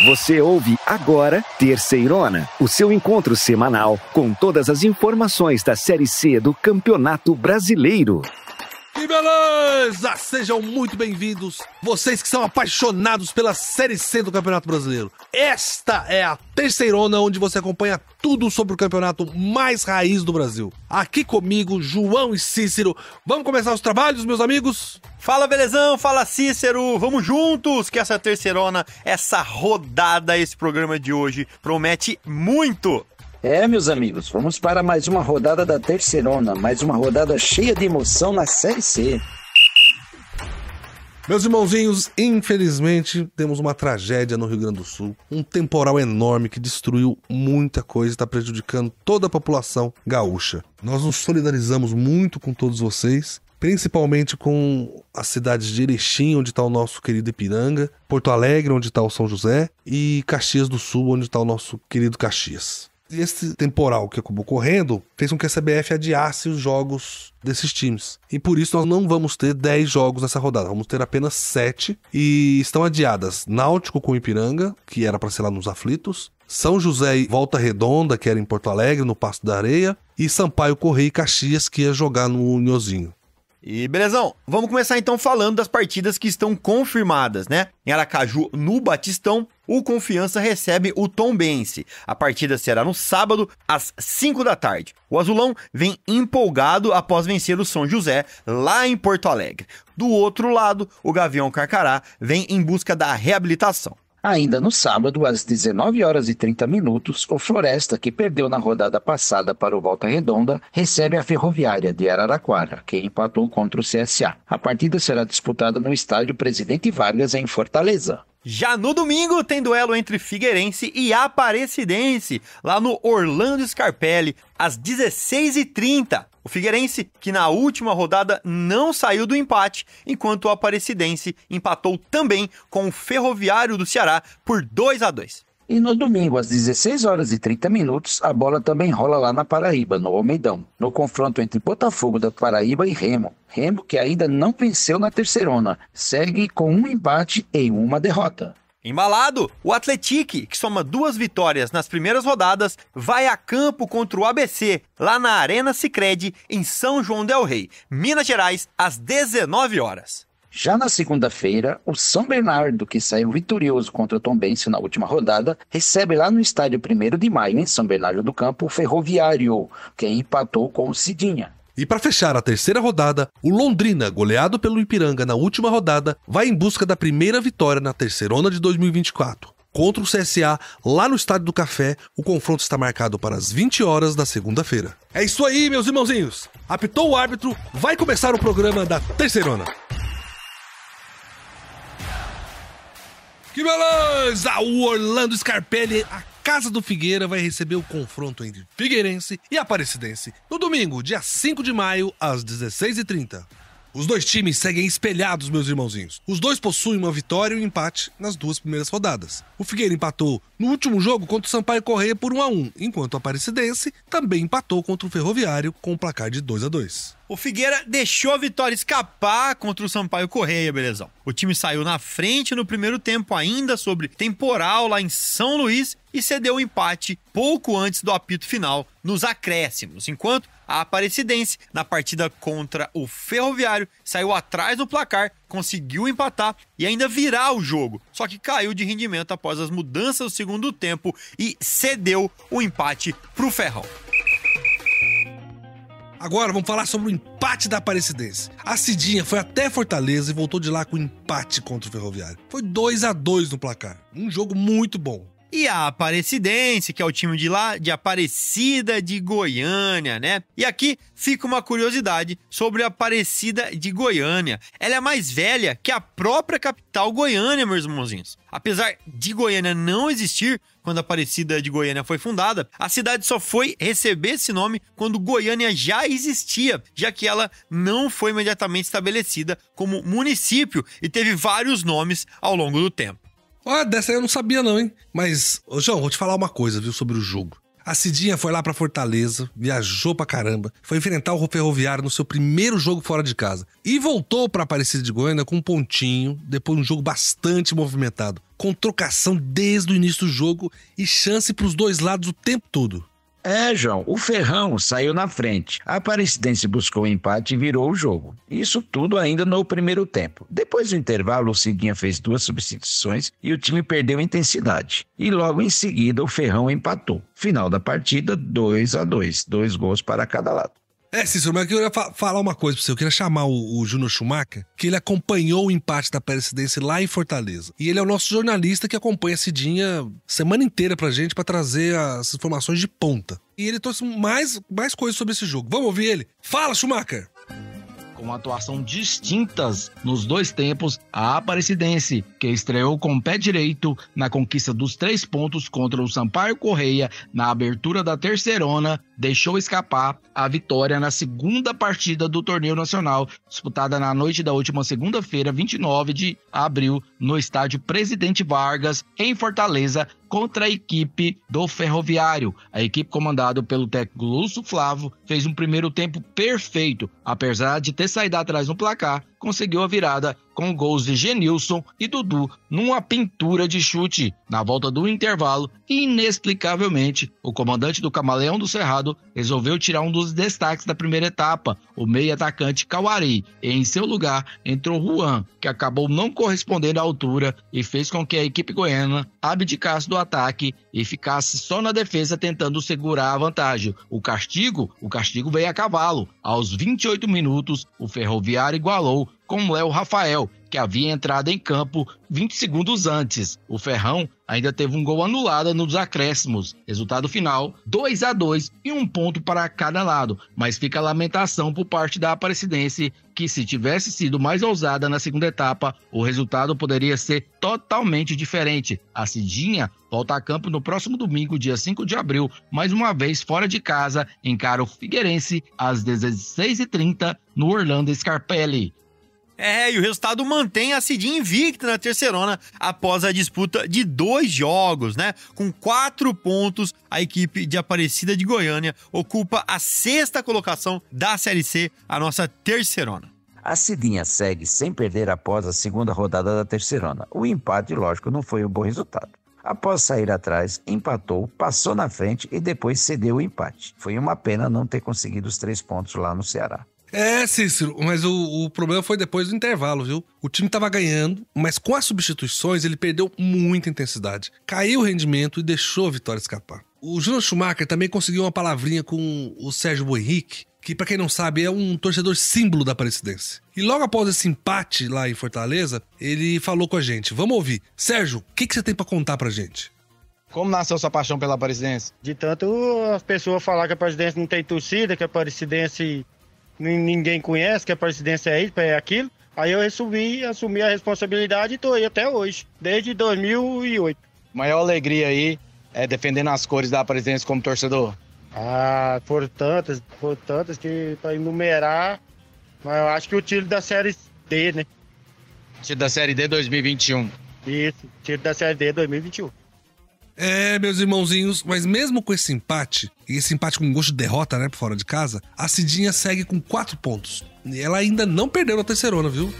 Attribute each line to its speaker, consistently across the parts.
Speaker 1: Você ouve agora Terceirona, o seu encontro semanal com todas as informações da Série C do Campeonato Brasileiro.
Speaker 2: Que beleza! Sejam muito bem-vindos, vocês que são apaixonados pela Série C do Campeonato Brasileiro. Esta é a Terceirona, onde você acompanha tudo sobre o campeonato mais raiz do Brasil. Aqui comigo, João e Cícero. Vamos começar os trabalhos, meus amigos?
Speaker 3: Fala, Belezão! Fala, Cícero! Vamos juntos, que essa Terceirona, essa rodada, esse programa de hoje promete muito!
Speaker 4: Meus amigos, vamos para mais uma rodada da Terceirona, mais uma rodada cheia de emoção na Série C.
Speaker 2: Meus irmãozinhos, infelizmente temos uma tragédia no Rio Grande do Sul. Um temporal enorme que destruiu muita coisa e está prejudicando toda a população gaúcha. Nós nos solidarizamos muito com todos vocês, principalmente com as cidades de Erechim, onde está o nosso querido Ipiranga, Porto Alegre, onde está o São José, e Caxias do Sul, onde está o nosso querido Caxias. E esse temporal que acabou correndo fez com que a CBF adiasse os jogos desses times. E por isso nós não vamos ter 10 jogos nessa rodada, vamos ter apenas 7. E estão adiadas Náutico com Ipiranga, que era para ser lá nos Aflitos, São José e Volta Redonda, que era em Porto Alegre, no Passo da Areia, e Sampaio Corrêa e Caxias, que ia jogar no Uniozinho.
Speaker 3: E belezão, vamos começar então falando das partidas que estão confirmadas, né? Em Aracaju, no Batistão, o Confiança recebe o Tombense. A partida será no sábado, às 5 da tarde. O Azulão vem empolgado após vencer o São José, lá em Porto Alegre. Do outro lado, o Gavião Carcará vem em busca da reabilitação.
Speaker 4: Ainda no sábado, às 19h30, o Floresta, que perdeu na rodada passada para o Volta Redonda, recebe a Ferroviária de Araraquara, que empatou contra o CSA. A partida será disputada no estádio Presidente Vargas, em Fortaleza.
Speaker 3: Já no domingo tem duelo entre Figueirense e Aparecidense, lá no Orlando Scarpelli, às 16h30. O Figueirense, que na última rodada não saiu do empate, enquanto o Aparecidense empatou também com o Ferroviário do Ceará por 2-2.
Speaker 4: E no domingo, às 16h30, a bola também rola lá na Paraíba, no Almeidão, no confronto entre Botafogo da Paraíba e Remo. Remo, que ainda não venceu na Terceirona, segue com um empate e uma derrota.
Speaker 3: Embalado, o Atlético, que soma 2 vitórias nas primeiras rodadas, vai a campo contra o ABC, lá na Arena Sicredi, em São João del Rei, Minas Gerais, às 19h.
Speaker 4: Já na segunda-feira, o São Bernardo, que saiu vitorioso contra o Tombense na última rodada, recebe lá no estádio 1º de Maio, em São Bernardo do Campo, o Ferroviário, que empatou com o Cidinha.
Speaker 2: E para fechar a terceira rodada, o Londrina, goleado pelo Ipiranga na última rodada, vai em busca da primeira vitória na Terceirona de 2024. Contra o CSA, lá no Estádio do Café, o confronto está marcado para as 20h da segunda-feira. É isso aí, meus irmãozinhos! Apitou o árbitro, vai começar o programa da Terceirona. Que beleza! O Orlando Scarpelli, a casa do Figueira, vai receber o confronto entre Figueirense e Aparecidense no domingo, dia 5 de maio, às 16h30. Os dois times seguem espelhados, meus irmãozinhos. Os dois possuem uma vitória e um empate nas 2 primeiras rodadas. O Figueira empatou no último jogo contra o Sampaio Corrêa por 1-1, enquanto o Aparecidense também empatou contra o Ferroviário com o placar de 2-2.
Speaker 3: O Figueira deixou a vitória escapar contra o Sampaio Corrêa, belezão. O time saiu na frente no primeiro tempo, ainda sobre temporal lá em São Luís, e cedeu o empate pouco antes do apito final nos acréscimos, enquanto a Aparecidense, na partida contra o Ferroviário, saiu atrás no placar, conseguiu empatar e ainda virar o jogo, só que caiu de rendimento após as mudanças do segundo tempo e cedeu o empate pro Ferrão.
Speaker 2: Agora vamos falar sobre o empate da Aparecidense. A Cidinha foi até Fortaleza e voltou de lá com empate contra o Ferroviário. Foi 2-2 no placar. Um jogo muito bom.
Speaker 3: E a Aparecidense, que é o time de lá, de Aparecida de Goiânia, né? E aqui fica uma curiosidade sobre a Aparecida de Goiânia. Ela é mais velha que a própria capital Goiânia, meus irmãozinhos. Apesar de Goiânia não existir quando a Aparecida de Goiânia foi fundada, a cidade só foi receber esse nome quando Goiânia já existia, já que ela não foi imediatamente estabelecida como município e teve vários nomes ao longo do tempo.
Speaker 2: Dessa aí eu não sabia não, hein? Mas, João, vou te falar uma coisa, viu, sobre o jogo. A Cidinha foi lá pra Fortaleza, viajou pra caramba, foi enfrentar o Ferroviário no seu primeiro jogo fora de casa e voltou pra Aparecida de Goiânia com um pontinho, depois de um jogo bastante movimentado, com trocação desde o início do jogo e chance pros dois lados o tempo todo.
Speaker 4: João, o Ferrão saiu na frente. A Aparecidense buscou o empate e virou o jogo. Isso tudo ainda no primeiro tempo. Depois do intervalo, o Cidinha fez 2 substituições e o time perdeu intensidade. E logo em seguida, o Ferrão empatou. Final da partida, 2-2. 2 gols para cada lado.
Speaker 2: Cícero, mas eu queria falar uma coisa pra você. Eu queria chamar o Júnior Schumacher, que ele acompanhou o empate da Aparecidense lá em Fortaleza. E ele é o nosso jornalista que acompanha a Cidinha semana inteira pra gente, pra trazer as informações de ponta. E ele trouxe mais coisas sobre esse jogo. Vamos ouvir ele? Fala, Schumacher!
Speaker 5: Com atuação distintas nos 2 tempos, a Aparecidense, que estreou com o pé direito na conquista dos 3 pontos contra o Sampaio Corrêa na abertura da Terceirona, deixou escapar a vitória na segunda partida do torneio nacional, disputada na noite da última segunda-feira, 29 de abril, no estádio Presidente Vargas, em Fortaleza, contra a equipe do Ferroviário. A equipe comandada pelo técnico Lúcio Flávio fez um primeiro tempo perfeito, apesar de ter saído atrás no placar, conseguiu a virada com gols de Genilson e Dudu numa pintura de chute. Na volta do intervalo, inexplicavelmente, o comandante do Camaleão do Cerrado resolveu tirar um dos destaques da primeira etapa, o meio-atacante Cauari, e em seu lugar entrou Juan, que acabou não correspondendo à altura e fez com que a equipe goiana abdicasse do ataque e ficasse só na defesa tentando segurar a vantagem. O castigo veio a cavalo. Aos 28 minutos, o Ferroviário igualou com Léo Rafael, que havia entrado em campo 20 segundos antes. O Ferrão ainda teve um gol anulado nos acréscimos. Resultado final, 2-2 e 1 ponto para cada lado. Mas fica a lamentação por parte da Aparecidense, que se tivesse sido mais ousada na segunda etapa, o resultado poderia ser totalmente diferente. A Cidinha volta a campo no próximo domingo, dia 5 de abril, mais uma vez fora de casa, encara o Figueirense às 16h30 no Orlando Scarpelli.
Speaker 3: E o resultado mantém a Cidinha invicta na Terceirona após a disputa de 2 jogos, né? Com 4 pontos, a equipe de Aparecida de Goiânia ocupa a 6ª colocação da Série C, a nossa Terceirona.
Speaker 4: A Cidinha segue sem perder após a segunda rodada da Terceirona. O empate, lógico, não foi um bom resultado. Após sair atrás, empatou, passou na frente e depois cedeu o empate. Foi uma pena não ter conseguido os 3 pontos lá no Ceará.
Speaker 2: Cícero, mas o problema foi depois do intervalo, viu? O time tava ganhando, mas com as substituições ele perdeu muita intensidade. Caiu o rendimento e deixou a vitória escapar. O Júnior Schumacher também conseguiu uma palavrinha com o Sérgio Boerrique, que pra quem não sabe é um torcedor símbolo da Aparecidense. E logo após esse empate lá em Fortaleza, ele falou com a gente. Vamos ouvir. Sérgio, o que você tem pra contar pra gente?
Speaker 5: Como nasceu sua paixão pela Aparecidense?
Speaker 6: De tanto as pessoas falar que a Aparecidense não tem torcida, que a Aparecidense ninguém conhece, que a Aparecidense é isso, é aquilo. Aí eu assumi a responsabilidade e tô aí até hoje, desde 2008.
Speaker 5: Maior alegria aí é defendendo as cores da Aparecidense como torcedor?
Speaker 6: Foram tantas que para enumerar, mas eu acho que o título da Série D, né?
Speaker 5: Título da Série D 2021.
Speaker 6: Isso, título da Série D 2021.
Speaker 2: Meus irmãozinhos, mas mesmo com esse empate, e esse empate com gosto de derrota, né, fora de casa, a Cidinha segue com 4 pontos. E ela ainda não perdeu na Terceirona, viu?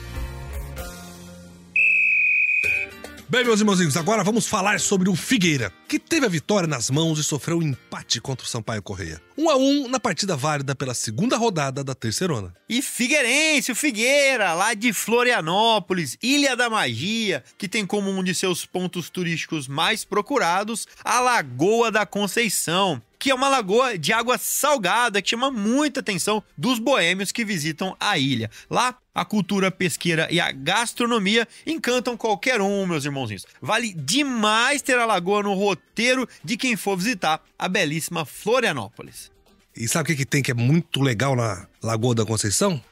Speaker 2: Bem, meus irmãozinhos, agora vamos falar sobre o Figueira, que teve a vitória nas mãos e sofreu um empate contra o Sampaio Corrêa. 1-1 na partida válida pela segunda rodada da Terceirona.
Speaker 3: E Figueirense, o Figueira, lá de Florianópolis, Ilha da Magia, que tem como um de seus pontos turísticos mais procurados a Lagoa da Conceição, que é uma lagoa de água salgada que chama muita atenção dos boêmios que visitam a ilha. Lá, a cultura pesqueira e a gastronomia encantam qualquer um, meus irmãozinhos. Vale demais ter a lagoa no roteiro de quem for visitar a belíssima Florianópolis.
Speaker 2: E sabe o que tem que é muito legal na Lagoa da Conceição?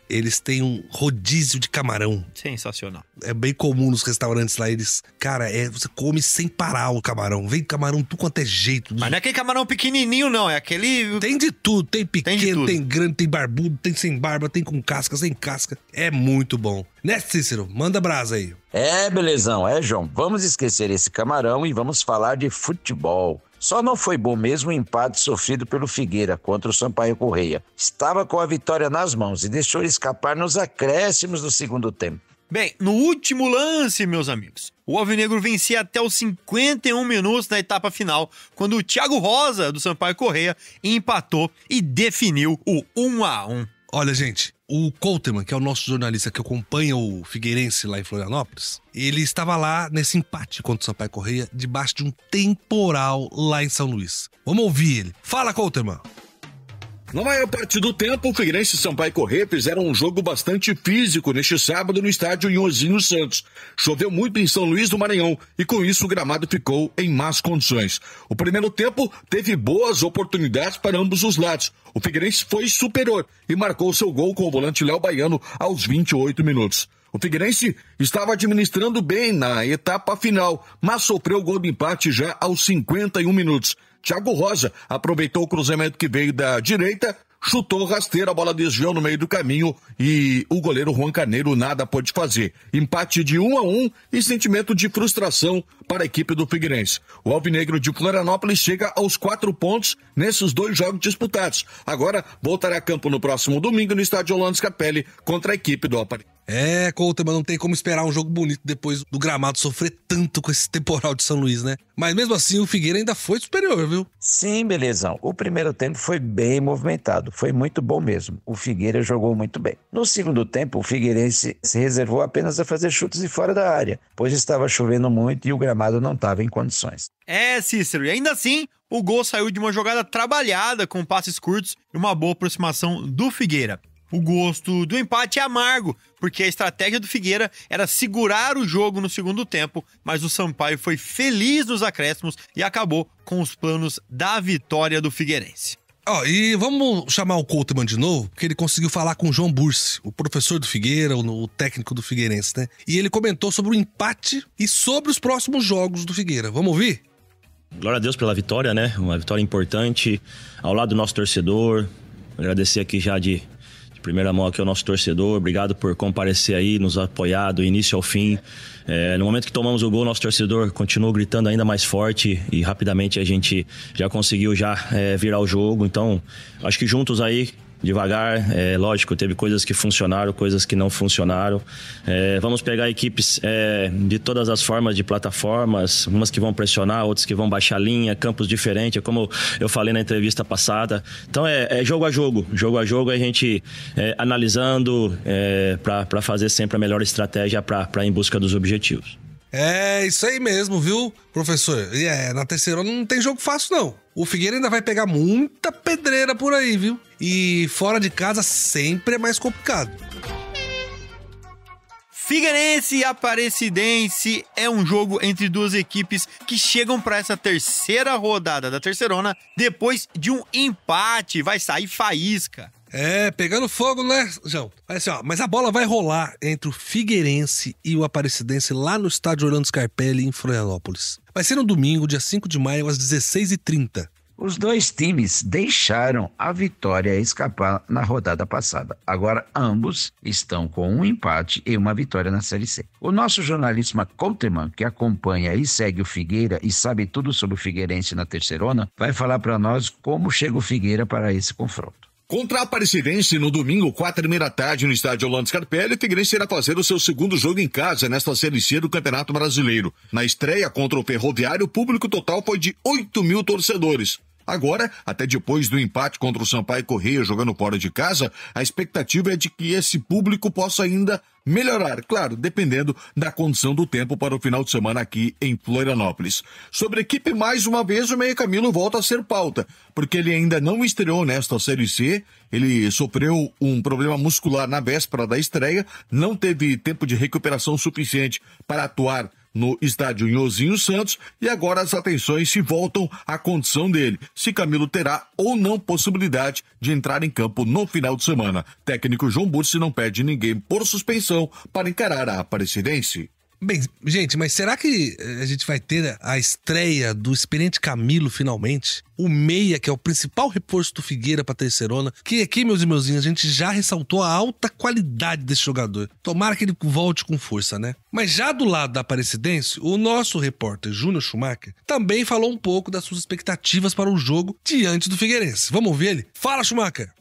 Speaker 2: Eles têm um rodízio de camarão.
Speaker 3: Sensacional.
Speaker 2: É bem comum nos restaurantes lá, você come sem parar o camarão. Vem camarão tudo quanto é jeito.
Speaker 3: Mas não é aquele camarão pequenininho, não. É aquele...
Speaker 2: Tem de tudo. Tem pequeno, tem grande, tem barbudo, tem sem barba, tem com casca, sem casca. É muito bom. Né, Cícero? Manda brasa aí.
Speaker 4: Belezão. João. Vamos esquecer esse camarão e vamos falar de futebol. Só não foi bom mesmo o empate sofrido pelo Figueira contra o Sampaio Corrêa. Estava com a vitória nas mãos e deixou escapar nos acréscimos do segundo tempo.
Speaker 3: Bem, no último lance, meus amigos, o Alvinegro vencia até os 51 minutos na etapa final, quando o Thiago Rosa, do Sampaio Corrêa, empatou e definiu o 1-1.
Speaker 2: Olha, gente, o Couteman, que é o nosso jornalista que acompanha o Figueirense lá em Florianópolis, ele estava lá nesse empate contra o Sampaio Corrêa, debaixo de um temporal lá em São Luís. Vamos ouvir ele. Fala, Couteman!
Speaker 7: Na maior parte do tempo, o Figueirense e Sampaio Corrêa fizeram um jogo bastante físico neste sábado no estádio Nhozinho Santos. Choveu muito em São Luís do Maranhão e com isso o gramado ficou em más condições. O primeiro tempo teve boas oportunidades para ambos os lados. O Figueirense foi superior e marcou seu gol com o volante Léo Baiano aos 28 minutos. O Figueirense estava administrando bem na etapa final, mas sofreu o gol de empate já aos 51 minutos. Thiago Rosa aproveitou o cruzamento que veio da direita, chutou rasteiro, a bola desviou no meio do caminho e o goleiro Juan Carneiro nada pôde fazer. Empate de 1-1 e sentimento de frustração para a equipe do Figueirense. O Alvinegro de Florianópolis chega aos 4 pontos nesses 2 jogos disputados. Agora voltará a campo no próximo domingo no estádio Orlando Scarpelli contra a equipe do Aparecida.
Speaker 2: Couteman, não tem como esperar um jogo bonito depois do gramado sofrer tanto com esse temporal de São Luís, né? Mas mesmo assim o Figueira ainda foi superior, viu?
Speaker 4: Sim, Belezão. O primeiro tempo foi bem movimentado. Foi muito bom mesmo. O Figueira jogou muito bem. No segundo tempo, o Figueirense se reservou apenas a fazer chutes de fora da área, pois estava chovendo muito e o gramado não estava em condições.
Speaker 3: Cícero, e ainda assim, o gol saiu de uma jogada trabalhada com passes curtos e uma boa aproximação do Figueira. O gosto do empate é amargo, porque a estratégia do Figueira era segurar o jogo no segundo tempo, mas o Sampaio foi feliz nos acréscimos e acabou com os planos da vitória do Figueirense.
Speaker 2: E vamos chamar o Couteman de novo, porque ele conseguiu falar com o João Bursi, o professor do Figueira, o técnico do Figueirense, né? E ele comentou sobre o empate e sobre os próximos jogos do Figueira. Vamos ouvir?
Speaker 8: Glória a Deus pela vitória, né? Uma vitória importante ao lado do nosso torcedor. Agradecer aqui já de primeira mão aqui ao nosso torcedor, obrigado por comparecer aí, nos apoiar do início ao fim. No momento que tomamos o gol, nosso torcedor continuou gritando ainda mais forte e rapidamente a gente já conseguiu virar o jogo. Então, acho que juntos aí, devagar, lógico, teve coisas que funcionaram, coisas que não funcionaram. Vamos pegar equipes de todas as formas de plataformas, umas que vão pressionar, outras que vão baixar a linha, campos diferentes, como eu falei na entrevista passada. Então é jogo a jogo a gente analisando para fazer sempre a melhor estratégia para em busca dos objetivos.
Speaker 2: É isso aí mesmo, viu, professor? E na terceira não tem jogo fácil, não. O Figueira ainda vai pegar muita pedreira por aí, viu? E fora de casa sempre é mais complicado.
Speaker 3: Figueirense e Aparecidense é um jogo entre duas equipes que chegam para essa terceira rodada da Terceirona depois de um empate. Vai sair faísca.
Speaker 2: Pegando fogo, né, João? Mas a bola vai rolar entre o Figueirense e o Aparecidense lá no estádio Orlando Scarpelli, em Florianópolis. Vai ser no domingo, dia 5 de maio, às 16h30.
Speaker 4: Os dois times deixaram a vitória escapar na rodada passada. Agora ambos estão com um empate e uma vitória na Série C. O nosso jornalista Couteman, que acompanha e segue o Figueira e sabe tudo sobre o Figueirense na Terceirona, vai falar para nós como chega o Figueira para esse confronto.
Speaker 7: Contra a Aparecidense, no domingo, 4h30 no estádio Orlando Scarpelli, o Figueirense irá fazer o seu segundo jogo em casa nesta Série C do Campeonato Brasileiro. Na estreia contra o Ferroviário, o público total foi de 8.000 torcedores. Agora, até depois do empate contra o Sampaio Corrêa jogando fora de casa, a expectativa é de que esse público possa ainda melhorar, claro, dependendo da condição do tempo para o final de semana aqui em Florianópolis. Sobre a equipe, mais uma vez, o Meia Camilo volta a ser pauta, porque ele ainda não estreou nesta Série C, ele sofreu um problema muscular na véspera da estreia, não teve tempo de recuperação suficiente para atuar no estádio Nhozinho Santos e agora as atenções se voltam à condição dele, se Camilo terá ou não possibilidade de entrar em campo no final de semana. Técnico João Bursi não pede ninguém por suspensão para encarar a Aparecidense.
Speaker 2: Bem, gente, mas será que a gente vai ter a estreia do experiente Camilo finalmente? O meia, que é o principal reforço do Figueira pra Terceirona, que aqui, meus irmãozinhos, a gente já ressaltou a alta qualidade desse jogador. Tomara que ele volte com força, né? Mas já do lado da Aparecidense, o nosso repórter Júnior Schumacher também falou um pouco das suas expectativas para o jogo diante do Figueirense. Vamos ouvir ele? Fala, Schumacher!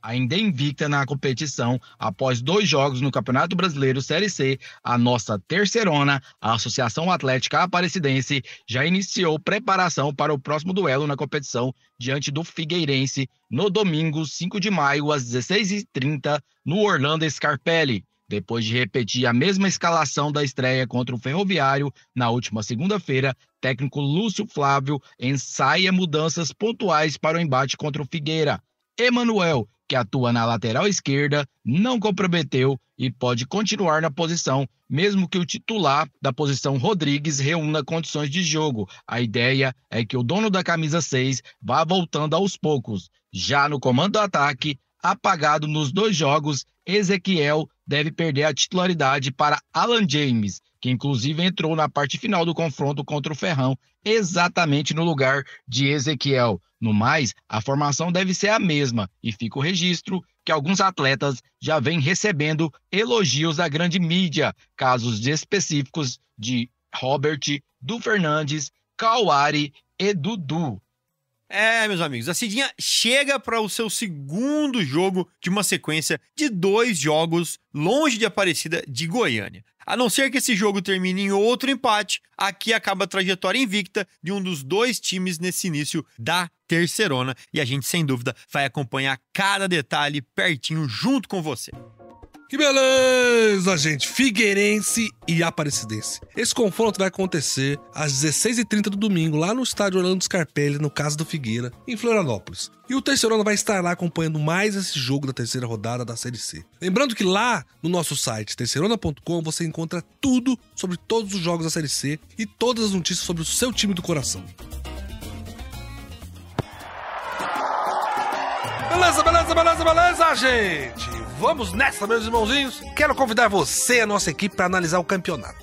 Speaker 5: Ainda invicta na competição, após 2 jogos no Campeonato Brasileiro Série C, a nossa Terceirona, a Associação Atlética Aparecidense, já iniciou preparação para o próximo duelo na competição diante do Figueirense, no domingo 5 de maio, às 16h30, no Orlando Scarpelli. Depois de repetir a mesma escalação da estreia contra o Ferroviário, na última segunda-feira, técnico Lúcio Flávio ensaia mudanças pontuais para o embate contra o Figueira. Emanuel, que atua na lateral esquerda, não comprometeu e pode continuar na posição, mesmo que o titular da posição Rodrigues reúna condições de jogo. A ideia é que o dono da camisa 6 vá voltando aos poucos. Já no comando do ataque, apagado nos 2 jogos, Ezequiel deve perder a titularidade para Alan James, que inclusive entrou na parte final do confronto contra o Ferrão, exatamente no lugar de Ezequiel. No mais, a formação deve ser a mesma, e fica o registro que alguns atletas já vêm recebendo elogios da grande mídia, casos específicos de Robert, Du Fernandes, Cauari e Dudu.
Speaker 3: Meus amigos, a Cidinha chega para o seu segundo jogo de uma sequência de 2 jogos longe de Aparecida de Goiânia. A não ser que esse jogo termine em outro empate, aqui acaba a trajetória invicta de um dos 2 times nesse início da Terceirona. E a gente, sem dúvida, vai acompanhar cada detalhe pertinho junto com você.
Speaker 2: Que beleza, gente! Figueirense e Aparecidense. Esse confronto vai acontecer às 16h30 do domingo, lá no estádio Orlando Scarpelli, no caso do Figueira, em Florianópolis. E o Terceirona vai estar lá acompanhando mais esse jogo da terceira rodada da Série C. Lembrando que lá no nosso site, terceirona.com, você encontra tudo sobre todos os jogos da Série C e todas as notícias sobre o seu time do coração. Beleza, gente! Vamos nessa, meus irmãozinhos. Quero convidar você e a nossa equipe para analisar o campeonato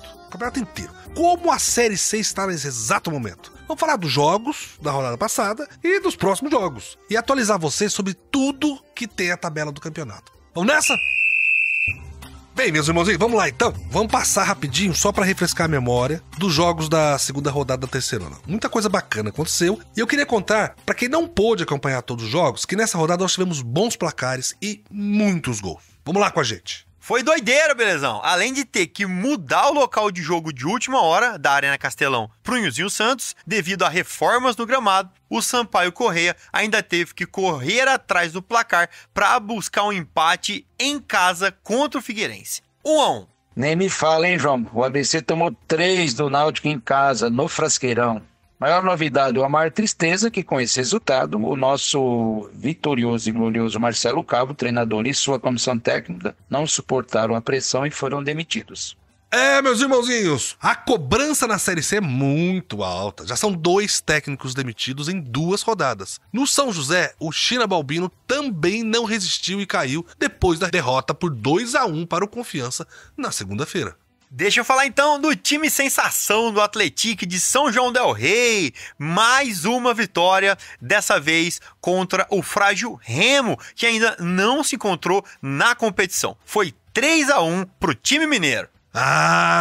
Speaker 2: inteiro. Como a Série C está nesse exato momento. Vamos falar dos jogos da rodada passada e dos próximos jogos. E atualizar você sobre tudo que tem a tabela do campeonato. Vamos nessa? Bem, meus irmãozinhos, vamos lá então. Vamos passar rapidinho só para refrescar a memória dos jogos da segunda rodada da Terceirona. Muita coisa bacana aconteceu e eu queria contar, para quem não pôde acompanhar todos os jogos, que nessa rodada nós tivemos bons placares e muitos gols. Vamos lá com a gente.
Speaker 3: Foi doideira, belezão. Além de ter que mudar o local de jogo de última hora da Arena Castelão pro Nhozinho Santos, devido a reformas no gramado, o Sampaio Corrêa ainda teve que correr atrás do placar para buscar um empate em casa contra o Figueirense. 1-1.
Speaker 4: Nem me fala, hein, João? O ABC tomou 3 do Náutico em casa, no Frasqueirão. Maior novidade, o Amar Tristeza, que com esse resultado, o nosso vitorioso e glorioso Marcelo Cabo, treinador e sua comissão técnica, não suportaram a pressão e foram demitidos.
Speaker 2: Meus irmãozinhos, a cobrança na Série C é muito alta. Já são 2 técnicos demitidos em 2 rodadas. No São José, o China Balbino também não resistiu e caiu depois da derrota por 2-1 para o Confiança na segunda-feira.
Speaker 3: Deixa eu falar então do time sensação do Atlético de São João del Rei. Mais uma vitória, dessa vez contra o frágil Remo, que ainda não se encontrou na competição. Foi 3-1 pro time mineiro.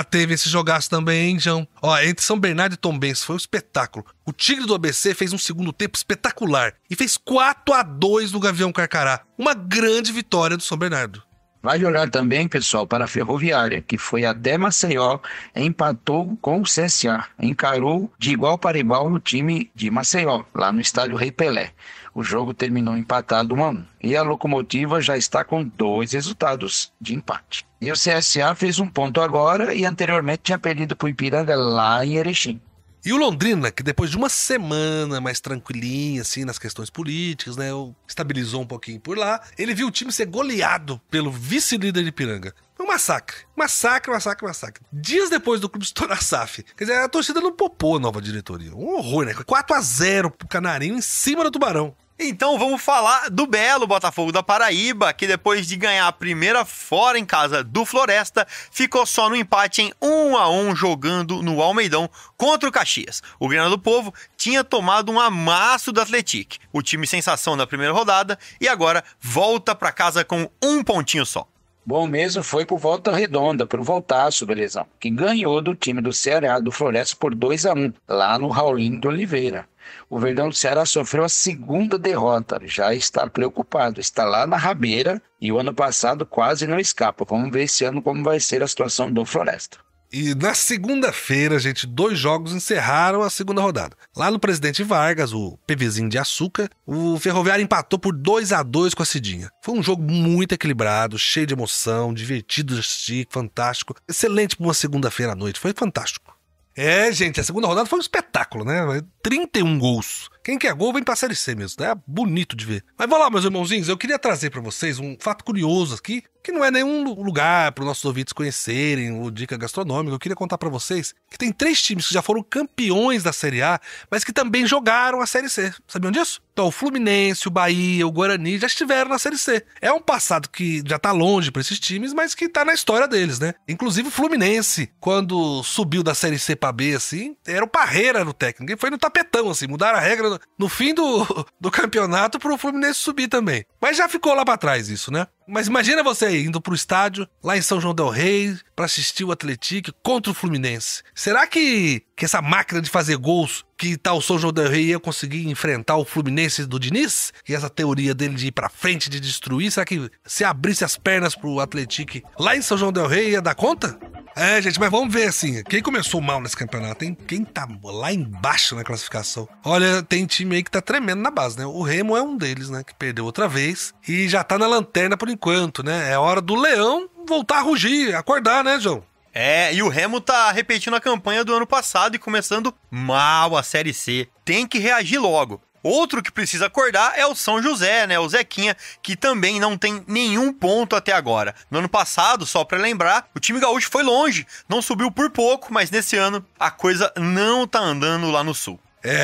Speaker 2: Teve esse jogaço também, hein, João? Entre São Bernardo e Tombense foi um espetáculo. O Tigre do ABC fez um segundo tempo espetacular e fez 4-2 no Gavião Carcará. Uma grande vitória do São Bernardo.
Speaker 4: Vale olhar também, pessoal, para a Ferroviária, que foi até Maceió, empatou com o CSA, encarou de igual para igual no time de Maceió, lá no estádio Rei Pelé. O jogo terminou empatado 1-1. E a Locomotiva já está com 2 resultados de empate. E o CSA fez 1 ponto agora e anteriormente tinha perdido para o Ipiranga lá em Erechim.
Speaker 2: E o Londrina, que depois de uma semana mais tranquilinha, assim, nas questões políticas, né, estabilizou um pouquinho por lá, ele viu o time ser goleado pelo vice-líder de Ipiranga. Foi um massacre. Dias depois do clube estourar SAF. Quer dizer, a torcida não popou a nova diretoria. Um horror, né? 4-0 pro Canarinho em cima do Tubarão.
Speaker 3: Então vamos falar do belo Botafogo da Paraíba, que depois de ganhar a primeira fora em casa do Floresta, ficou só no empate em 1-1 jogando no Almeidão contra o Caxias. O Grana do Povo tinha tomado um amasso do Atlético, o time sensação da primeira rodada, e agora volta para casa com um pontinho só.
Speaker 4: Bom mesmo foi pro Volta Redonda, pro Voltaço, belezão, que ganhou do time do Ceará, do Floresta, por 2-1, lá no Raulino de Oliveira. O Verdão do Ceará sofreu a segunda derrota, já está preocupado, está lá na rabeira e o ano passado quase não escapa. Vamos ver esse ano como vai ser a situação do Floresta.
Speaker 2: E na segunda-feira, gente, 2 jogos encerraram a segunda rodada. Lá no Presidente Vargas, o PVzinho de açúcar, o Ferroviário empatou por 2-2 com a Cidinha. Foi um jogo muito equilibrado, cheio de emoção, divertido de assistir, fantástico. Excelente para uma segunda-feira à noite, foi fantástico. Gente, a segunda rodada foi um espetáculo, né? 31 gols. Quem quer gol vem pra Série C mesmo, é bonito de ver. Mas vamos lá, meus irmãozinhos, eu queria trazer pra vocês um fato curioso aqui, que não é nenhum lugar para os nossos ouvintes conhecerem, ou dica gastronômica. Eu queria contar pra vocês que tem 3 times que já foram campeões da Série A, mas que também jogaram a Série C. Sabiam disso? Então, o Fluminense, o Bahia, o Guarani já estiveram na Série C. É um passado que já tá longe pra esses times, mas que tá na história deles, né? Inclusive o Fluminense, quando subiu da Série C pra B, assim, era o Parreira no técnico. E foi no tapetão, assim, mudaram a regra no fim do campeonato pro Fluminense subir também. Mas já ficou lá pra trás isso, né? Mas imagina você indo pro estádio, lá em São João del Rei, pra assistir o Atlético contra o Fluminense. Será que essa máquina de fazer gols que tá o São João del Rei ia conseguir enfrentar o Fluminense do Diniz? E essa teoria dele de ir pra frente, de destruir, será que se abrisse as pernas pro Atlético lá em São João del Rei ia dar conta? Gente, mas vamos ver assim, quem começou mal nesse campeonato, hein? Quem tá lá embaixo na classificação? Olha, tem time aí que tá tremendo na base, né? O Remo é um deles, né? Que perdeu outra vez e já tá na lanterna por enquanto, né? É hora do Leão voltar a rugir, acordar, né, João?
Speaker 3: E o Remo tá repetindo a campanha do ano passado e começando mal a Série C. Tem que reagir logo. Outro que precisa acordar é o São José, né? O Zequinha, que também não tem nenhum ponto até agora. No ano passado, só pra lembrar, o time gaúcho foi longe, não subiu por pouco, mas nesse ano a coisa não tá andando lá no sul.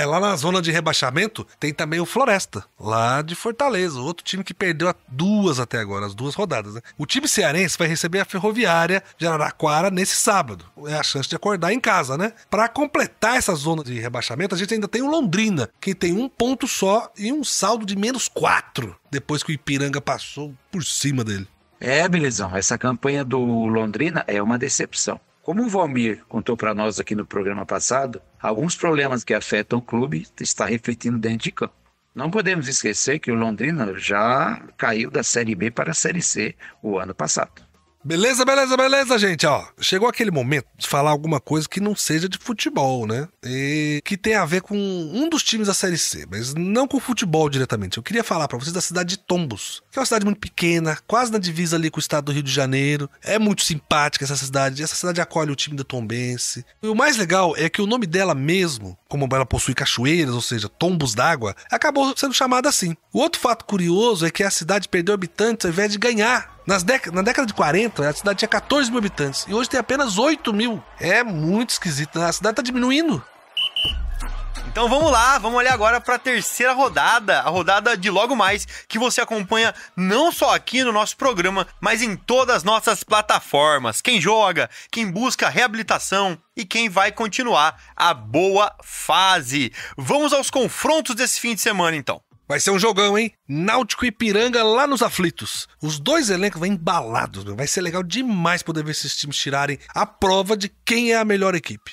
Speaker 2: Lá na zona de rebaixamento tem também o Floresta, lá de Fortaleza, outro time que perdeu até agora, as 2 rodadas, né? O time cearense vai receber a Ferroviária de Araraquara nesse sábado. É a chance de acordar em casa, né? Para completar essa zona de rebaixamento, a gente ainda tem o Londrina, que tem 1 ponto só e um saldo de -4, depois que o Ipiranga passou por cima dele.
Speaker 4: Belezão, essa campanha do Londrina é uma decepção. Como o Valmir contou para nós aqui no programa passado, alguns problemas que afetam o clube está refletindo dentro de campo. Não podemos esquecer que o Londrina já caiu da Série B para a Série C o ano passado.
Speaker 2: Beleza, gente, ó. Chegou aquele momento de falar alguma coisa que não seja de futebol, né? E que tem a ver com um dos times da Série C, mas não com futebol diretamente. Eu queria falar pra vocês da cidade de Tombos, que é uma cidade muito pequena, quase na divisa ali com o estado do Rio de Janeiro. É muito simpática essa cidade acolhe o time da Tombense. E o mais legal é que o nome dela mesmo, como ela possui cachoeiras, ou seja, tombos d'água, acabou sendo chamada assim. O outro fato curioso é que a cidade perdeu habitantes ao invés de ganhar. Na década de 40, a cidade tinha 14 mil habitantes e hoje tem apenas 8 mil. É muito esquisito, né? A cidade tá diminuindo.
Speaker 3: Então vamos lá, vamos olhar agora para a terceira rodada, a rodada de logo mais, que você acompanha não só aqui no nosso programa, mas em todas as nossas plataformas. Quem joga, quem busca reabilitação e quem vai continuar a boa fase. Vamos aos confrontos desse fim de semana, então.
Speaker 2: Vai ser um jogão, hein? Náutico e Ipiranga lá nos aflitos. Os 2 elencos vão embalados, meu. Vai ser legal demais poder ver esses times tirarem a prova de quem é a melhor equipe.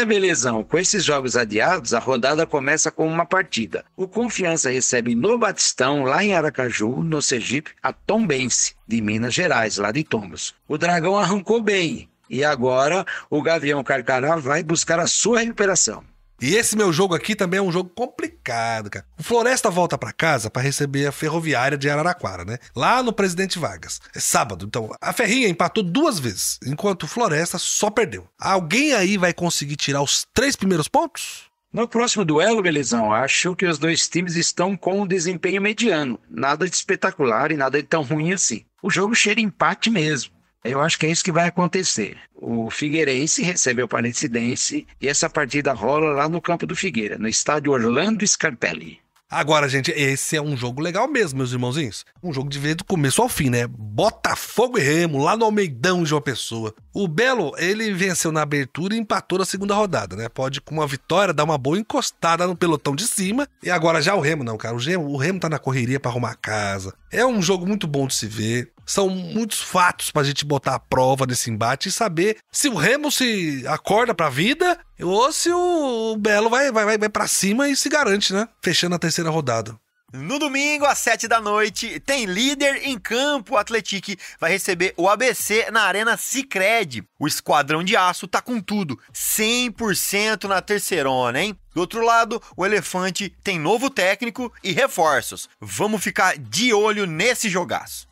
Speaker 4: Belezão. Com esses jogos adiados, a rodada começa com uma partida. O Confiança recebe no Batistão, lá em Aracaju, no Sergipe, a Tombense, de Minas Gerais, lá de Tombos. O Dragão arrancou bem e agora o Gavião Carcará vai buscar a sua recuperação.
Speaker 2: E esse meu jogo aqui também é um jogo complicado, cara. O Floresta volta pra casa pra receber a Ferroviária de Araraquara, né? Lá no Presidente Vargas. É sábado, então a Ferrinha empatou 2 vezes, enquanto o Floresta só perdeu. Alguém aí vai conseguir tirar os 3 primeiros pontos?
Speaker 4: No próximo duelo, belezão, acho que os 2 times estão com um desempenho mediano. Nada de espetacular e nada de tão ruim assim. O jogo cheira empate mesmo. Eu acho que é isso que vai acontecer. O Figueirense recebe o Aparecidense e essa partida rola lá no campo do Figueira, no estádio Orlando Scarpelli.
Speaker 2: Agora, gente, esse é um jogo legal mesmo, meus irmãozinhos. Um jogo de ver do começo ao fim, né? Botafogo e Remo, lá no Almeidão de João Pessoa. O Belo, ele venceu na abertura e empatou na segunda rodada, né? Pode, com uma vitória, dar uma boa encostada no pelotão de cima. E agora já o Remo não, cara. O Remo tá na correria pra arrumar a casa. É um jogo muito bom de se ver. São muitos fatos pra gente botar à prova nesse embate e saber se o Remo se acorda pra vida ou se o Belo vai pra cima e se garante, né? Fechando a terceira rodada.
Speaker 3: No domingo, às 7 da noite, tem líder em campo. O Atlético vai receber o ABC na Arena Sicredi. O Esquadrão de Aço tá com tudo, 100% na terceirona, hein? Do outro lado, o Elefante tem novo técnico e reforços. Vamos ficar de olho nesse jogaço.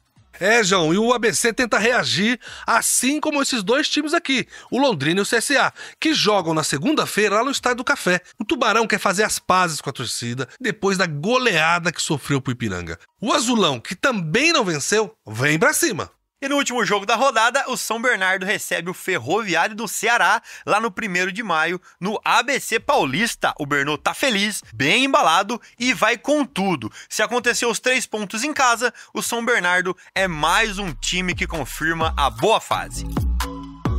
Speaker 2: João, e o ABC tenta reagir, assim como esses dois times aqui, o Londrina e o CSA, que jogam na segunda-feira lá no Estádio do Café. O Tubarão quer fazer as pazes com a torcida, depois da goleada que sofreu pro Ipiranga. O Azulão, que também não venceu, vem pra cima.
Speaker 3: E no último jogo da rodada, o São Bernardo recebe o Ferroviário do Ceará, lá no 1º de maio, no ABC Paulista. O Bernô tá feliz, bem embalado e vai com tudo. Se acontecer os 3 pontos em casa, o São Bernardo é mais um time que confirma a boa fase.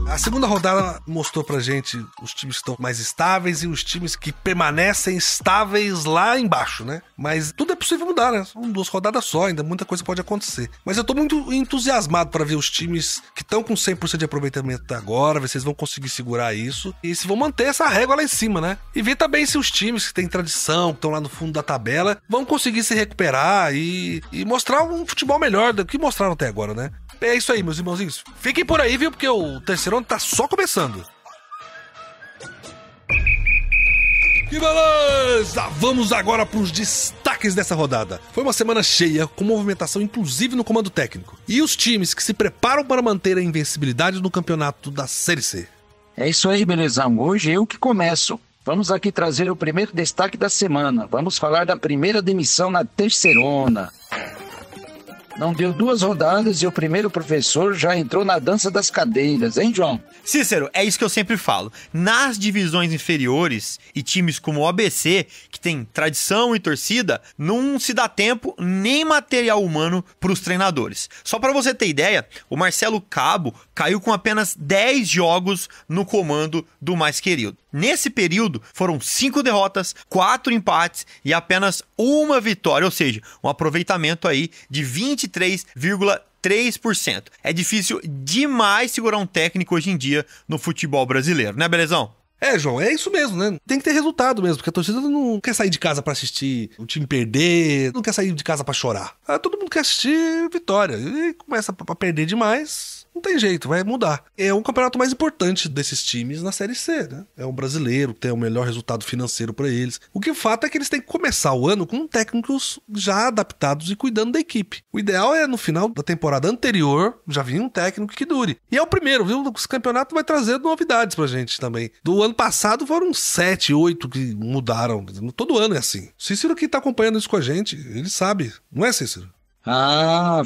Speaker 2: A segunda rodada mostrou pra gente os times que estão mais estáveis e os times que permanecem estáveis lá embaixo, né? Mas tudo é possível mudar, né? São 2 rodadas só, ainda muita coisa pode acontecer. Mas eu tô muito entusiasmado pra ver os times que estão com 100% de aproveitamento até agora, ver se eles vão conseguir segurar isso e se vão manter essa régua lá em cima, né? E ver também se os times que têm tradição, que estão lá no fundo da tabela, vão conseguir se recuperar e mostrar um futebol melhor do que mostraram até agora, né? É isso aí, meus irmãozinhos. Fiquem por aí, viu? Porque o terceirão tá só começando. Que beleza! Vamos agora para os destaques dessa rodada. Foi uma semana cheia, com movimentação inclusive no comando técnico. E os times que se preparam para manter a invencibilidade no campeonato da Série C.
Speaker 4: É isso aí, belezão. Hoje eu que começo. Vamos aqui trazer o primeiro destaque da semana. Vamos falar da primeira demissão na terceirona. Não deu 2 rodadas e o primeiro professor já entrou na dança das cadeiras, hein, João?
Speaker 3: Cícero, é isso que eu sempre falo. Nas divisões inferiores e times como o ABC, que tem tradição e torcida, não se dá tempo nem material humano para os treinadores. Só para você ter ideia, o Marcelo Cabo caiu com apenas 10 jogos no comando do mais querido. Nesse período, foram 5 derrotas, 4 empates e apenas 1 vitória, ou seja, um aproveitamento aí de 23,3%. É difícil demais segurar um técnico hoje em dia no futebol brasileiro, né, belezão?
Speaker 2: João, é isso mesmo, né? Tem que ter resultado mesmo, porque a torcida não quer sair de casa pra assistir o time perder, não quer sair de casa pra chorar. Todo mundo quer assistir vitória e começa a perder demais. Não tem jeito, vai mudar. É um campeonato mais importante desses times na Série C, né? É um brasileiro, tem o melhor resultado financeiro pra eles. O que o fato é que eles têm que começar o ano com técnicos já adaptados e cuidando da equipe. O ideal é, no final da temporada anterior, já vir um técnico que dure. E é o primeiro, viu? O campeonato vai trazer novidades pra gente também. Do ano passado foram 7, 8 que mudaram. Todo ano é assim. Cícero que tá acompanhando isso com a gente, ele sabe. Não é, Cícero?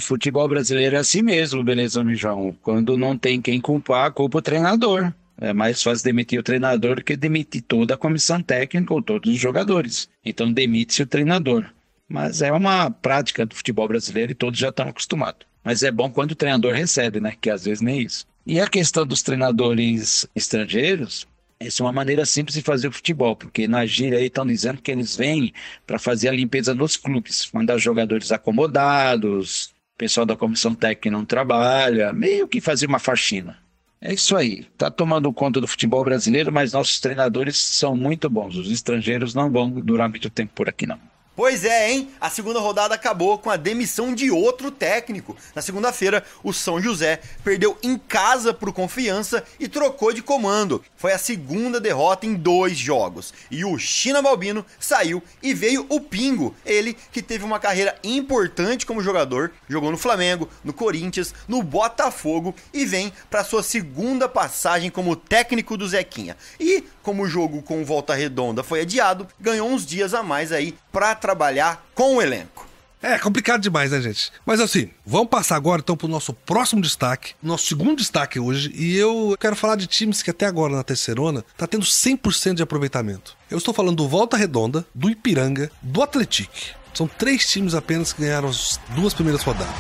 Speaker 4: Futebol brasileiro é assim mesmo, beleza, João? Quando não tem quem culpar, culpa o treinador. É mais fácil demitir o treinador do que demitir toda a comissão técnica ou todos os jogadores. Então demite-se o treinador. Mas é uma prática do futebol brasileiro e todos já estão acostumados. Mas é bom quando o treinador recebe, né? Que às vezes nem isso. E a questão dos treinadores estrangeiros, essa é uma maneira simples de fazer o futebol, porque na gíria aí estão dizendo que eles vêm para fazer a limpeza nos clubes, mandar os jogadores acomodados, o pessoal da comissão técnica não trabalha, meio que fazer uma faxina. É isso aí, tá tomando conta do futebol brasileiro, mas nossos treinadores são muito bons, os estrangeiros não vão durar muito tempo por aqui não.
Speaker 3: Pois é, hein? A segunda rodada acabou com a demissão de outro técnico. Na segunda-feira, o São José perdeu em casa pro Confiança e trocou de comando. Foi a segunda derrota em 2 jogos. E o China Balbino saiu e veio o Pingo. Ele que teve uma carreira importante como jogador, jogou no Flamengo, no Corinthians, no Botafogo e vem para sua segunda passagem como técnico do Zequinha. E como o jogo com Volta Redonda foi adiado, ganhou uns dias a mais aí para trabalhar com o elenco.
Speaker 2: É complicado demais, né, gente? Mas assim, vamos passar agora então pro nosso próximo destaque, nosso segundo destaque hoje, e eu quero falar de times que até agora na Terceirona tá tendo 100% de aproveitamento. Eu estou falando do Volta Redonda, do Ipiranga, do Atlético. São 3 times apenas que ganharam as 2 primeiras rodadas.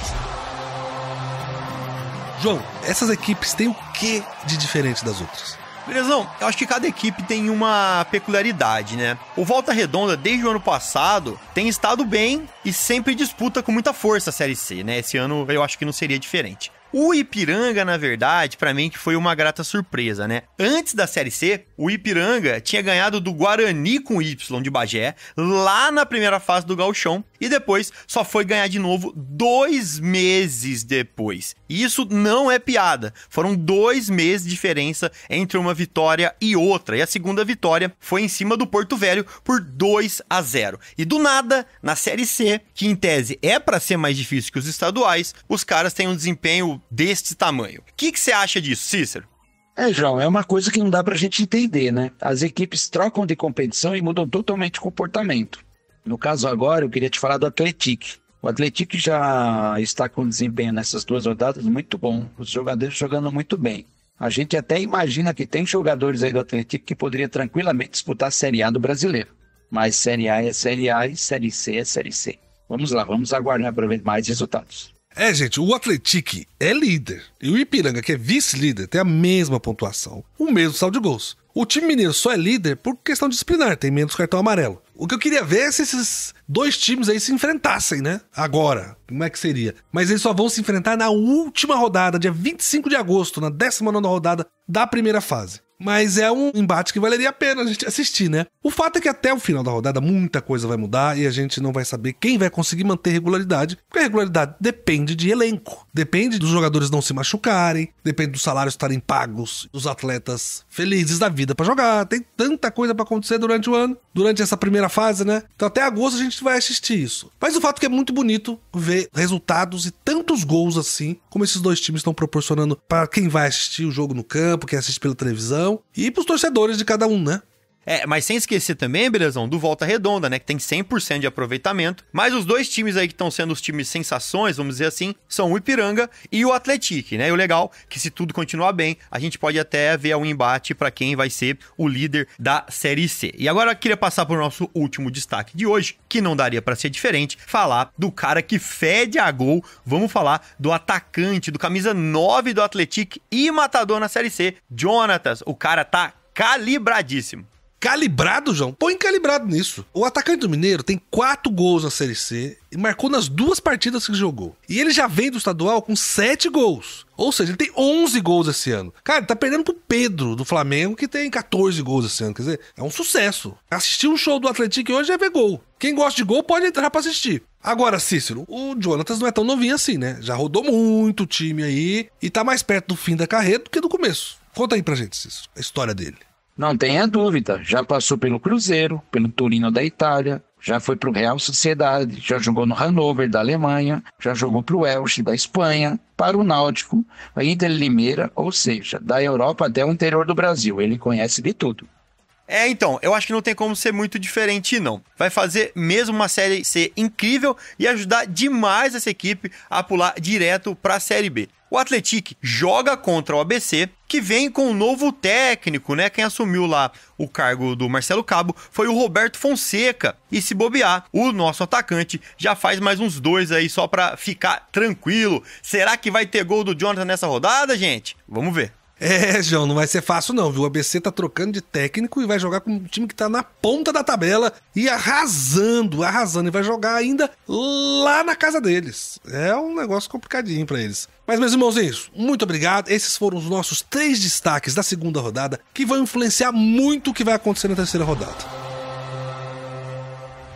Speaker 2: João, essas equipes têm o que de diferente das outras?
Speaker 3: Belezão, eu acho que cada equipe tem uma peculiaridade, né? O Volta Redonda, desde o ano passado, tem estado bem e sempre disputa com muita força a Série C, né? Esse ano eu acho que não seria diferente. O Ipiranga, na verdade, pra mim que foi uma grata surpresa, né? Antes da Série C, o Ipiranga tinha ganhado do Guarani com Y de Bagé, lá na primeira fase do Gauchão, e depois só foi ganhar de novo 2 meses depois. E isso não é piada. Foram 2 meses de diferença entre uma vitória e outra. E a segunda vitória foi em cima do Porto Velho por 2-0. E do nada, na Série C, que em tese é pra ser mais difícil que os estaduais, os caras têm um desempenho deste tamanho. O que você acha disso, Cícero?
Speaker 4: João, é uma coisa que não dá pra gente entender, né? As equipes trocam de competição e mudam totalmente o comportamento. No caso agora, eu queria te falar do Atlético. O Atlético já está com desempenho nessas 2 rodadas muito bom. Os jogadores jogando muito bem. A gente até imagina que tem jogadores aí do Atlético que poderia tranquilamente disputar a Série A do brasileiro. Mas Série A é Série A e Série C é Série C. Vamos lá, vamos aguardar para ver mais resultados.
Speaker 2: Gente, o Atlético é líder. E o Ipiranga, que é vice-líder, tem a mesma pontuação. O mesmo saldo de gols. O time mineiro só é líder por questão disciplinar, tem menos cartão amarelo. O que eu queria ver é se esses 2 times aí se enfrentassem, né? Agora, como é que seria? Mas eles só vão se enfrentar na última rodada, dia 25 de agosto, na 19ª rodada da primeira fase. Mas é um embate que valeria a pena a gente assistir, né? O fato é que até o final da rodada muita coisa vai mudar e a gente não vai saber quem vai conseguir manter regularidade, porque a regularidade depende de elenco, depende dos jogadores não se machucarem, depende dos salários estarem pagos, dos atletas felizes da vida pra jogar. Tem tanta coisa pra acontecer durante o ano, durante essa primeira fase, né? Então até agosto a gente vai assistir isso. Mas o fato é que é muito bonito ver resultados e tantos gols assim, como esses 2 times estão proporcionando para quem vai assistir o jogo no campo, quem assiste pela televisão, e pros torcedores de cada um, né?
Speaker 3: Mas sem esquecer também, belezão, do Volta Redonda, né, que tem 100% de aproveitamento, mas os 2 times aí que estão sendo os times sensações, vamos dizer assim, são o Ipiranga e o Atlético, né, e o legal é que se tudo continuar bem, a gente pode até ver um embate para quem vai ser o líder da Série C. E agora eu queria passar pro nosso último destaque de hoje, que não daria para ser diferente, falar do cara que fede a gol, vamos falar do atacante, do camisa 9 do Atlético e matador na Série C, Jonatas, o cara tá calibradíssimo.
Speaker 2: Calibrado, João? Põe calibrado nisso. O atacante do Mineiro tem 4 gols na Série C e marcou nas 2 partidas que jogou. E ele já vem do estadual com 7 gols. Ou seja, ele tem 11 gols esse ano. Cara, ele tá perdendo pro Pedro, do Flamengo, que tem 14 gols esse ano. Quer dizer, é um sucesso. Assistir um show do Atlético hoje é ver gol. Quem gosta de gol pode entrar pra assistir. Agora, Cícero, o Jonatas não é tão novinho assim, né? Já rodou muito o time aí e tá mais perto do fim da carreira do que do começo. Conta aí pra gente, Cícero, a história dele.
Speaker 4: Não tenha dúvida, já passou pelo Cruzeiro, pelo Torino da Itália, já foi para o Real Sociedade, já jogou no Hannover da Alemanha, já jogou para o Elche da Espanha, para o Náutico, a Inter Limeira, ou seja, da Europa até o interior do Brasil, ele conhece de tudo.
Speaker 3: Então, eu acho que não tem como ser muito diferente, não. Vai fazer mesmo uma Série C incrível e ajudar demais essa equipe a pular direto para a Série B. O Atlético joga contra o ABC, que vem com um novo técnico, né? Quem assumiu lá o cargo do Marcelo Cabo foi o Roberto Fonseca. E se bobear, o nosso atacante já faz mais uns 2 aí só pra ficar tranquilo. Será que vai ter gol do Jonathan nessa rodada, gente? Vamos ver.
Speaker 2: João, não vai ser fácil não, viu? O ABC tá trocando de técnico e vai jogar com um time que tá na ponta da tabela e arrasando, e vai jogar ainda lá na casa deles. É um negócio complicadinho pra eles. Mas, meus irmãozinhos, muito obrigado. Esses foram os nossos 3 destaques da segunda rodada que vão influenciar muito o que vai acontecer na terceira rodada.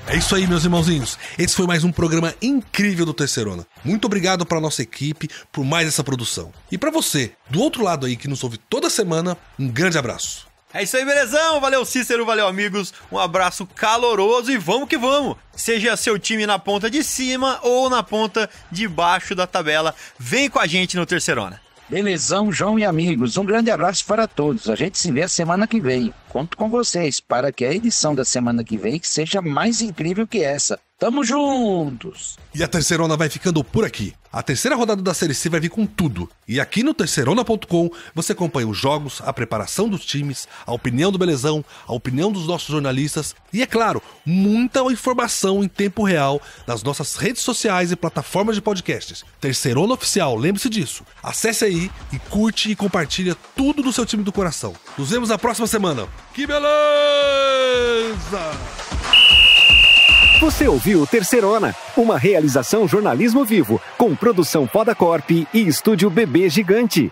Speaker 2: É isso aí, meus irmãozinhos. Esse foi mais um programa incrível do Terceirona. Muito obrigado para nossa equipe por mais essa produção. E para você, do outro lado aí que nos ouve toda semana, um grande abraço.
Speaker 3: É isso aí, belezão. Valeu, Cícero. Valeu, amigos. Um abraço caloroso e vamos que vamos. Seja seu time na ponta de cima ou na ponta de baixo da tabela, vem com a gente no Terceirona.
Speaker 4: Belezão, João e amigos, um grande abraço para todos. A gente se vê a semana que vem. Conto com vocês para que a edição da semana que vem seja mais incrível que essa. Tamo juntos!
Speaker 2: E a Terceirona vai ficando por aqui. A terceira rodada da Série C vai vir com tudo. E aqui no Terceirona.com você acompanha os jogos, a preparação dos times, a opinião do Belezão, a opinião dos nossos jornalistas e, é claro, muita informação em tempo real nas nossas redes sociais e plataformas de podcasts. Terceirona Oficial, lembre-se disso. Acesse aí e curte e compartilha tudo do seu time do coração. Nos vemos na próxima semana. Que beleza!
Speaker 1: Você ouviu Terceirona, uma realização jornalismo vivo, com produção Poda Corp e estúdio Bebê Gigante.